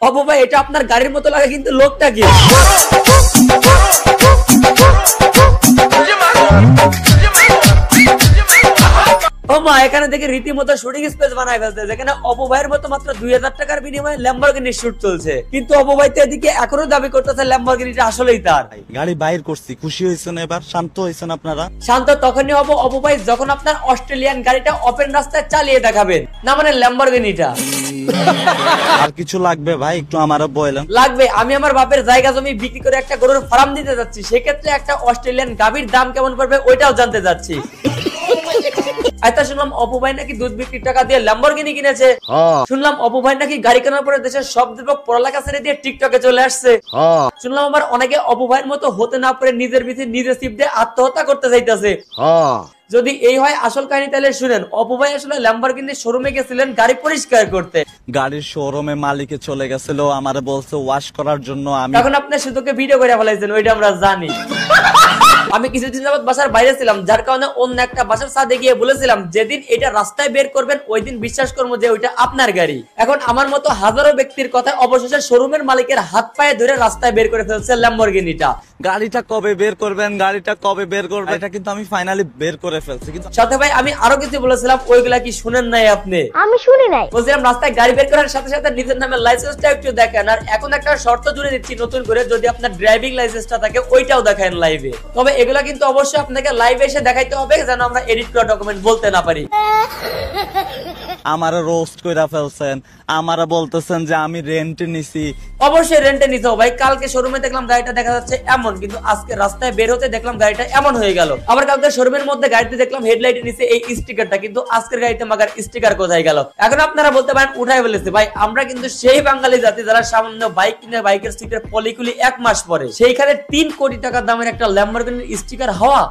অপু ভাই এটা আপনার গাড়ির মতো লাগে কিন্তু লোকটা কি? ও মা, এখানে দেখে রীতিমতো শুটিং স্পেস বানায় ফেলছে, যেখানে অপু ভাইয়ের মতো মাত্র 2000 টাকার বিনিময়ে ল্যাম্বরগিনি শুট চলছে, কিন্তু অপু ভাই তো এদিকে এখনো দাবি করতেছে ল্যাম্বরগিনিটা আসলেই তার। গাড়ি বাইর করছি, খুশি হয়েছেন? এবার শান্ত হয়েছেন আপনারা? শান্ত তখনই হবো অপু ভাই যখন আপনার অস্ট্রেলিয়ান গাড়িটা ওপেন রাস্তায় চালিয়ে দেখাবেন, না মানে ল্যাম্বরগিনিটা। আর কিছু লাগবে ভাই? একটু আমারও বলেন। লাগবে। আমি আমার বাপের জায়গা জমি বিক্রি করে একটা গরুর ফার্ম দিতে যাচ্ছি, সেক্ষেত্রে একটা অস্ট্রেলিয়ান গাভীর দাম কেমন পড়বে ওইটাও জানতে যাচ্ছি। আচ্ছা, শুনলাম অপু ভাই নাকি দুধ বিক্রির টাকা দিয়ে ল্যাম্বরগিনি কিনেছে। শুনলাম অপু ভাই নাকি গাড়ি কেনার পরে দেশের সব যুবক পড়ালেখা ছেড়ে দিয়ে টিকটকে চলে আসছে। শুনলাম আবার অনেকে অপু ভাইয়ের মতো হতে না পারে নিজের ভিতরে নিজে চিপ দিয়ে আত্মহত্যা করতে চাইতেছে। যদি এই হয় আসল কাহিনী তাহলে শুনেন, অপু ভাই আসলে ল্যাম্বরগিনি শোরুমে গেছিলেন গাড়ি পরিষ্কার করতে। গাড়ির শোরুমে মালিকে চলে গেছিল, আমারে বলছে ওয়াশ করার জন্য। আমি এখন আপনি শুধুকে ভিডিও করে ফেলাইছেন, ওইটা আমরা জানি। আমি কিছুদিন যাবত বাসার বাইরে ছিলাম, যার কারণে অন্য একটা বাসার ছাদে গিয়ে বলেছিলাম যেদিন এটা রাস্তায় বের করবেন ওই দিন বিশ্বাস করবো যে ওইটা আপনার গাড়ি। এখন আমার মতো হাজারো ব্যক্তির কথা অবশেষে শোরুমের মালিকের হাত পায়ে ধরে রাস্তায় বের করে ফেলছে ল্যাম্বরগিনিটা। গাড়িটা কবে বের করবেন? গাড়িটা কবে বের করবেন? এটা কিন্তু আমি ফাইনালি বের করে ফেলছি। কিন্তু সাথে ভাই আমি আরো কিছু বলেছিলাম, ওইগুলা কি শুনেন নাই আপনি? আমি শুনি নাই। বলছিলাম রাস্তায় গাড়ি বের করার সাথে সাথে নিজের নামে লাইসেন্সটা একটু দেখেন, আর এখন একটা শর্ত জুড়ে দিচ্ছি নতুন করে, যদি আপনার ড্রাইভিং লাইসেন্সটা থাকে ওইটাও দেখেন লাইভে। তবে এগুলা কিন্তু অবশ্যই আপনাকে লাইভে এসে দেখাইতে হবে, যেন আমরা এডিট করা ডকুমেন্ট বলতে না পারি। আমারে রোস্ট কইরা ফেলছেন, আমারে বলতেছেন যে আমি রেন্টে নিছি। অবশ্যই রেন্টে নিতে হবে ভাই। কালকে শোরুমে দেখলাম গাড়িটা দেখা যাচ্ছে এমন, কিন্তু আজকে রাস্তায় বের হতে দেখলাম গাড়িটা এমন হয়ে গেল। আবার কালকে শোরুমের মধ্যে গাড়িতে দেখলাম হেডলাইটের নিচে এই স্টিকারটা, কিন্তু আজকের গাড়িতে মাগার স্টিকার কোথায় গেল? এখন আপনারা বলতে পারেন উঠাই ফেলেছে। ভাই আমরা কিন্তু সেই বাঙালি জাতি যারা সামান্য বাইক কিনে বাইকের স্টিকার পলিকুলি 1 মাস পরে, সেইখানে 3 কোটি টাকা দামের একটা ল্যাম্বরগিনির স্টিকার হওয়া।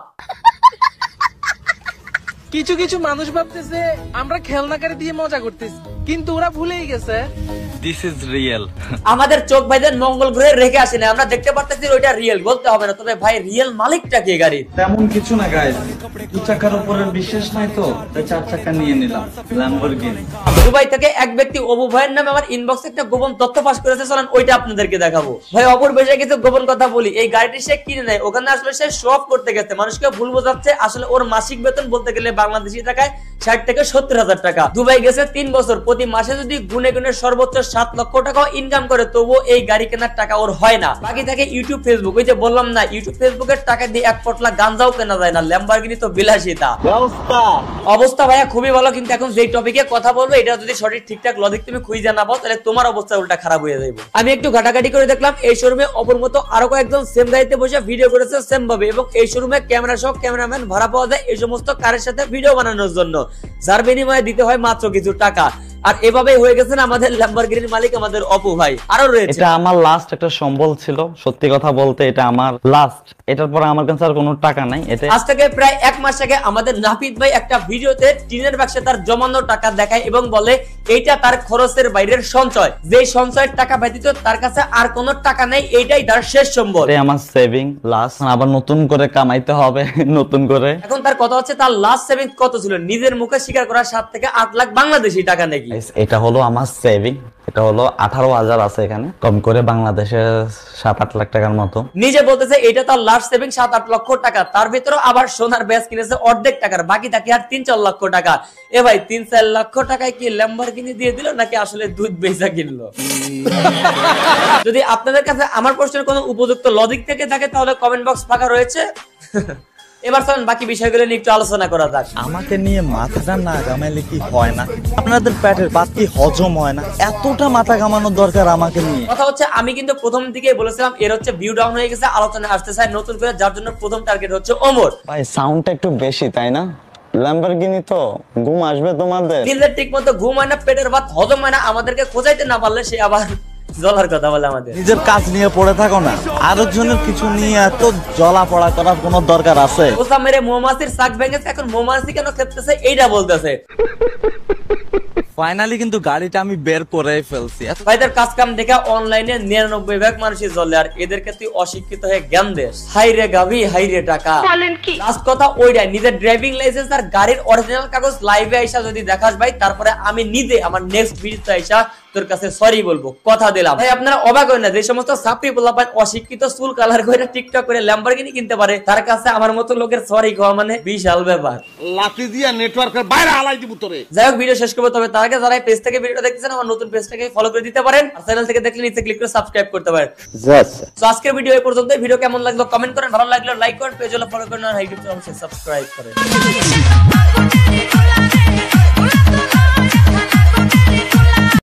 কিছু কিছু মানুষ ভাবতেছে আমরা খেলনা গাড়ি দিয়ে মজা করতেছি, কিন্তু ওরা ভুলেই গেছে দিস ইজ রিয়েল। আমাদের চোখ ভাইদের মঙ্গল গ্রহে রেখে আসে না, আমরা দেখতে পারতেছি ওইটা রিয়েল বলতে হবে না। তবে ভাই রিয়েল মালিকটা কে গাড়ির? তেমন কিছু না গাইস, 2 চাকার উপরে বিশ্বাস নাই তো 4 চাকা নিয়ে নিলাম ল্যাম্বরগিনি। দুবাই থেকে এক ব্যক্তি অপু ভাইয়ের নামে আমার ইনবক্সে একটা গোপন তথ্য পাস করেছে, চলেন ওইটা আপনাদেরকে দেখাবো। ভাই অপুর বিষয়ে কিছু গোপন কথা বলি। এই গাড়িটি সে কিনে নেয়, ওখানে আসলে সে শো অফ করতে গেছে, মানুষকে ভুল বোঝাচ্ছে। আসলে ওর মাসিক বেতন বলতে গেলে বাংলাদেশি টাকায় 60 থেকে 70,000 টাকা। দুবাই গেছে 3 বছর, প্রতি মাসে যদি গুনে গুনে সর্বোচ্চ 7 লক্ষ টাকা ইনকাম করে, তবুও এই গাড়ি কেনার টাকা ওর হয় না। বাকি থাকে ইউটিউব ফেসবুক। ওই যে বললাম না, ইউটিউব ফেসবুকের টাকা দিয়ে 1 পটলা গাঞ্জাও কেনা যায় না। ল্যাম্বরগিনি তো বিলাসিতা। অবস্থা ভাইয়া খুবই ভালো, কিন্তু এখন যেই টপিকে কথা বলবো এটা যদি সঠিক ঠিকঠাক লজিক তুমি খুঁজে না পাও, তাহলে তোমার অবস্থা উল্টা খারাপ হয়ে যাবে। আমি একটু ঘাটাঘাটি করে দেখলাম এই শোরুমে অপর মতো আরো কয়েকজন সেম গাড়িতে বসে ভিডিও করেছে সেম ভাবে, এবং এই শোরুমে ক্যামেরা সহ ক্যামেরাম্যান ভাড়া পাওয়া যায় এই সমস্ত কারের সাথে ভিডিও বানানোর জন্য, যার বিনিময়ে দিতে হয় মাত্র কিছু টাকা। আর এভাবেই হয়ে গেছেন আমাদের ল্যাম্বরগিনির মালিক আমাদের অপু ভাই। আরো রয়েছে, এটা আমার লাস্ট একটা সম্বল ছিল, সত্যি কথা বলতে এটা আমার লাস্ট। এটার পর আমার কাছে আর কোনো টাকা নাই। এটা আজ থেকে প্রায় 1 মাস আগে আমাদের নাপিত ভাই একটা ভিডিওতে টিনের বাক্সে তার জমানো টাকা দেখায় এবং বলে এইটা তার খরচের বাইরের সঞ্চয়, যে সঞ্চয়ের টাকা ব্যতীত তার কাছে আর কোনো টাকা নেই, এইটাই তার শেষ সম্বল। এটা আমার সেভিং লাস্ট, আবার নতুন করে কামাইতে হবে নতুন করে। এখন তার কথা হচ্ছে তার লাস্ট সেভিংস কত ছিল, নিজের মুখে স্বীকার করা 7 থেকে 8 লাখ বাংলাদেশি টাকা নাকি। এটা হলো আমার সেভিং, এটা হলো 18,000 আছে এখানে, কম করে বাংলাদেশে 7-8 লাখ টাকার মতো। নিজে বলতেছে এটা তার লাস্ট সেভিং 7-8 লক্ষ টাকা, তার ভিতরে আবার সোনার ব্যাস কিনেছে অর্ধেক টাকার, বাকি থাকে আর 3-4 লক্ষ টাকা। এ ভাই 3-4 লক্ষ টাকায় কি ল্যাম্বরগিনি দিয়ে দিল নাকি আসলে দুধ বেচা কিনলো? যদি আপনাদের কাছে আমার প্রশ্নের কোনো উপযুক্ত লজিক থেকে থাকে তাহলে কমেন্ট বক্স ফাঁকা রয়েছে। এবার চলেন বাকি বিষয়গুলো নিয়ে একটু আলোচনা করা যাক। আমাকে নিয়ে মাথাটা না ঘামাইলে কি হয় না? আপনাদের পেটের ভাত কি হজম হয় না? এতটা মাথা ঘামানোর দরকার আমাকে নিয়ে? কথা হচ্ছে আমি কিন্তু প্রথম দিকেই বলেছিলাম এর হচ্ছে ভিউ ডাউন হয়ে গেছে, আলোচনা আসতে চাই নতুন করে, যার জন্য প্রথম টার্গেট হচ্ছে ওমর ভাই। সাউন্ডটা একটু বেশি তাই না? ল্যাম্বরগিনি তো ঘুম আসবে তোমাদের? দিলের ঠিক মতো ঘুম হয় না, পেটের ভাত হজম হয় না, আমাদেরকে খোঁজাইতে না পারলে সে আবার জ্বলার কথা বলে আমাদের। নিজের কাজ নিয়ে পড়ে থাকো না, আরেকজনের কিছু নিয়ে এত জ্বলা পড়া করার কোনো দরকার আছে? ওসা মেরে মৌমাছির শাক ভেঙেছে, এখন মৌমাছি কেন খেতেছে এইটা বলতেছে। ফাইনালি কিন্তু গাড়িটা আমি বের করে ফেলছি। ভাইদের কাজ কাম দেখে অনলাইনে 99% মানুষই জ্বলে, আর এদেরকে তুই অশিক্ষিত হয়ে জ্ঞান দেশ। হাই রে গাভি, হাই রে টাকা। লাস্ট কথা ওইটাই, নিজের ড্রাইভিং লাইসেন্স আর গাড়ির অরিজিনাল কাগজ লাইভে আইসা যদি দেখাস ভাই, তারপরে আমি নিজে আমার নেক্সট ভিডিওতে আইসা তোর কাছে সরি বলবো, কথা দিলাম। ভাই আপনারা অবাক হয় না, যে সমস্ত সাপড়ি পোলাপান অশিক্ষিত চুল কালার করে টিকটক করে ল্যাম্বরগিনি কিনতে পারে, তার কাছে আমার মতো লোকের সরি খাওয়া মানে বিশাল ব্যাপার। লাঠি দিয়া নেটওয়ার্কের বাইরে হালাই দিব তোরে। যাই হোক, ভিডিও শেষ করবো, তবে তার আগে যারা পেজ থেকে ভিডিওটা দেখতেছেন আমার নতুন পেজটাকে ফলো করে দিতে পারেন, আর চ্যানেল থেকে দেখলে নিচে ক্লিক করে সাবস্ক্রাইব করতে পারেন। তো আজকের ভিডিও এই পর্যন্ত। ভিডিও কেমন লাগলো কমেন্ট করেন, ভালো লাগলো লাইক করেন, পেজ হলো ফলো করেন, আর ইউটিউব চ্যানেল সাবস্ক্রাইব করেন।